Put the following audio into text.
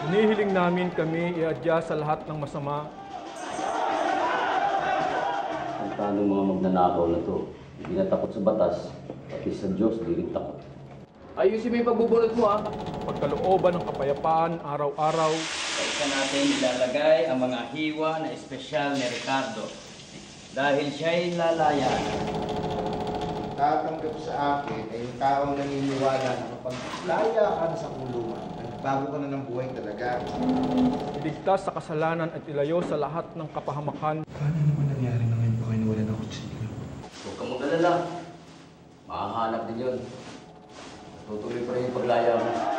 Hinihiling namin kami iadya sa lahat ng masama. Ang paano mga magnanakaw na to? Hindi na takot sa batas, pati sa Diyos, di rin takot. Ayusin mo yung pagbubunot mo, ha? Pagkalooban ng kapayapaan araw-araw. Sa isa natin ilalagay ang mga hiwa na espesyal ni Ricardo dahil siya'y lalaya. Tatanggap sa akin ay yung taong naniniwala na kapag laya ka na sa kulungan, nagbago ka na ng buhay talaga. Iligtas sa kasalanan at ilayo sa lahat ng kapahamakan. Paano naman nangyari na ngayon pa kayo nawala ng kutsilyo? Huwag kang mag-alala. Makahanap din yun. Tutuloy pa rin yung paglaya mo.